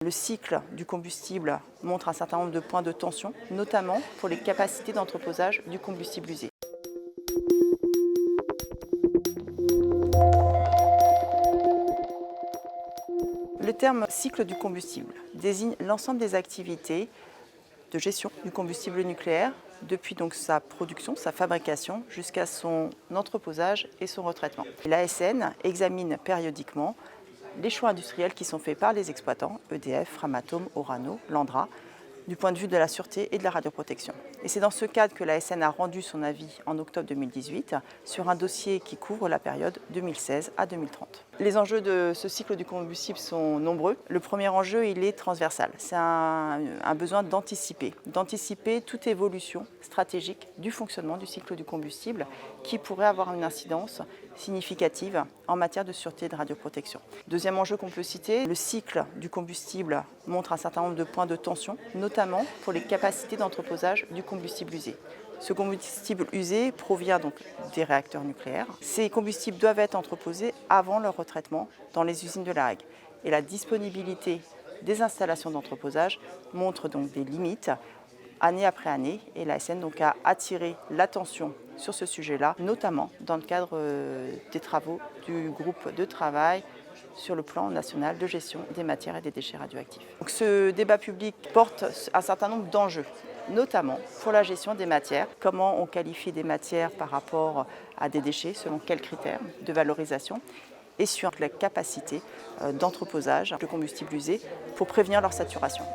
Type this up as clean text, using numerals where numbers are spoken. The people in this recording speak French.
Le cycle du combustible montre un certain nombre de points de tension, notamment pour les capacités d'entreposage du combustible usé. Le terme cycle du combustible désigne l'ensemble des activités de gestion du combustible nucléaire, depuis donc sa production, sa fabrication, jusqu'à son entreposage et son retraitement. L'ASN examine périodiquement les choix industriels qui sont faits par les exploitants, EDF, Framatome, Orano, Landra, du point de vue de la sûreté et de la radioprotection. Et c'est dans ce cadre que l'ASN a rendu son avis en octobre 2018 sur un dossier qui couvre la période 2016 à 2030. Les enjeux de ce cycle du combustible sont nombreux. Le premier enjeu, il est transversal. C'est un besoin d'anticiper toute évolution stratégique du fonctionnement du cycle du combustible qui pourrait avoir une incidence significative en matière de sûreté et de radioprotection. Deuxième enjeu qu'on peut citer, le cycle du combustible montre un certain nombre de points de tension, notamment pour les capacités d'entreposage du combustible usé. Ce combustible usé provient donc des réacteurs nucléaires. Ces combustibles doivent être entreposés avant leur retraitement dans les usines de La Hague. Et la disponibilité des installations d'entreposage montre donc des limites année après année. Et l'ASN donc a attiré l'attention sur ce sujet-là, notamment dans le cadre des travaux du groupe de travail sur le plan national de gestion des matières et des déchets radioactifs. Donc ce débat public porte un certain nombre d'enjeux, notamment pour la gestion des matières. Comment on qualifie des matières par rapport à des déchets, selon quels critères de valorisation, et sur la capacité d'entreposage de combustible usé pour prévenir leur saturation.